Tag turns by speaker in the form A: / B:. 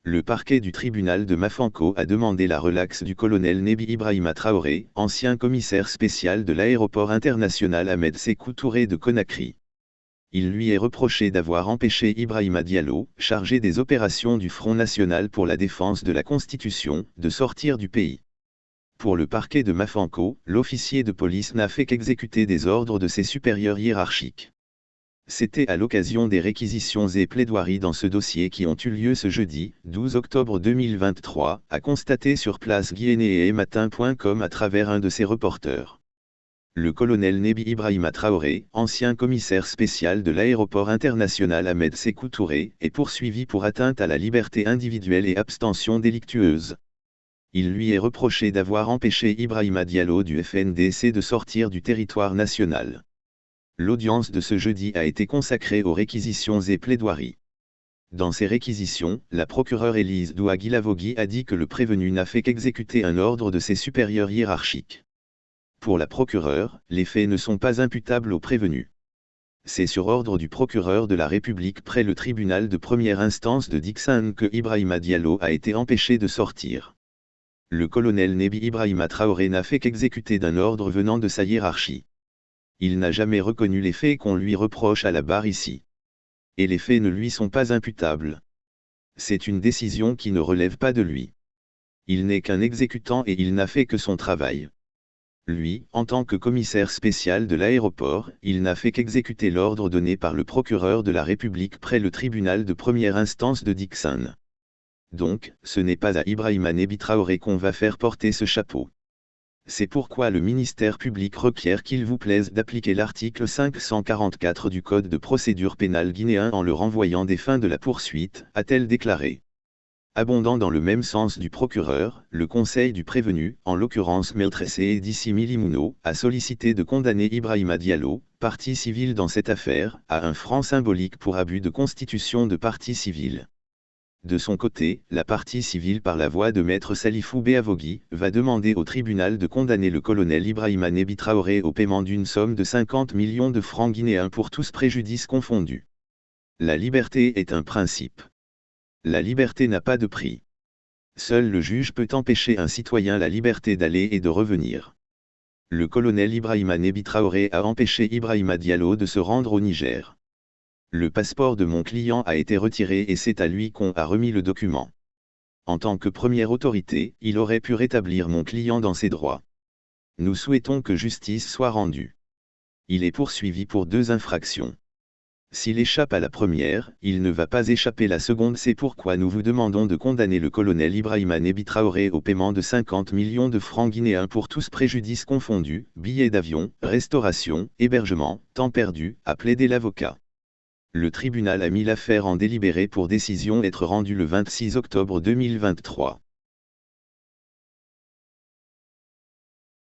A: Le parquet du tribunal de Mafanko a demandé la relaxe du colonel Nebi Ibrahima Traoré, ancien commissaire spécial de l'aéroport international Ahmed Sékou Touré de Conakry. Il lui est reproché d'avoir empêché Ibrahima Diallo, chargé des opérations du Front National pour la défense de la Constitution, de sortir du pays. Pour le parquet de Mafanko, l'officier de police n'a fait qu'exécuter des ordres de ses supérieurs hiérarchiques. C'était à l'occasion des réquisitions et plaidoiries dans ce dossier qui ont eu lieu ce jeudi, 12 octobre 2023, a constaté sur place guinéematin.com à travers un de ses reporters. Le colonel Nebi Ibrahima Traoré, ancien commissaire spécial de l'aéroport international Ahmed Sékou Touré, est poursuivi pour atteinte à la liberté individuelle et abstention délictueuse. Il lui est reproché d'avoir empêché Ibrahima Diallo du FNDC de sortir du territoire national. L'audience de ce jeudi a été consacrée aux réquisitions et plaidoiries. Dans ces réquisitions, la procureure Élise Douagui-Lavogui a dit que le prévenu n'a fait qu'exécuter un ordre de ses supérieurs hiérarchiques. Pour la procureure, les faits ne sont pas imputables au prévenu. C'est sur ordre du procureur de la République près le tribunal de première instance de Dixane que Ibrahima Diallo a été empêché de sortir. Le colonel Nebi Ibrahima Traoré n'a fait qu'exécuter d'un ordre venant de sa hiérarchie. Il n'a jamais reconnu les faits qu'on lui reproche à la barre ici. Et les faits ne lui sont pas imputables. C'est une décision qui ne relève pas de lui. Il n'est qu'un exécutant et il n'a fait que son travail. Lui, en tant que commissaire spécial de l'aéroport, il n'a fait qu'exécuter l'ordre donné par le procureur de la République près le tribunal de première instance de Dixane. Donc, ce n'est pas à Ibrahima Nebi Traoré qu'on va faire porter ce chapeau. C'est pourquoi le ministère public requiert qu'il vous plaise d'appliquer l'article 544 du Code de procédure pénale guinéen en le renvoyant des fins de la poursuite, a-t-elle déclaré. Abondant dans le même sens du procureur, le conseil du prévenu, en l'occurrence Maître Seydi Milimouno, a sollicité de condamner Ibrahima Diallo, partie civile dans cette affaire, à un franc symbolique pour abus de constitution de partie civile. De son côté, la partie civile par la voix de Maître Salifou Beavogui, va demander au tribunal de condamner le colonel Ibrahima Nebi Traoré au paiement d'une somme de 50 millions de francs guinéens pour tous préjudices confondus. La liberté est un principe. La liberté n'a pas de prix. Seul le juge peut empêcher un citoyen la liberté d'aller et de revenir. Le colonel Ibrahima Nebi Traoré a empêché Ibrahima Diallo de se rendre au Niger. Le passeport de mon client a été retiré et c'est à lui qu'on a remis le document. En tant que première autorité, il aurait pu rétablir mon client dans ses droits. Nous souhaitons que justice soit rendue. Il est poursuivi pour 2 infractions. S'il échappe à la première, il ne va pas échapper la seconde. C'est pourquoi nous vous demandons de condamner le colonel Ibrahima Nebi Traoré au paiement de 50 millions de francs guinéens pour tous préjudices confondus, billets d'avion, restauration, hébergement, temps perdu, a plaidé l'avocat. Le tribunal a mis l'affaire en délibéré pour décision être rendue le 26 octobre 2023.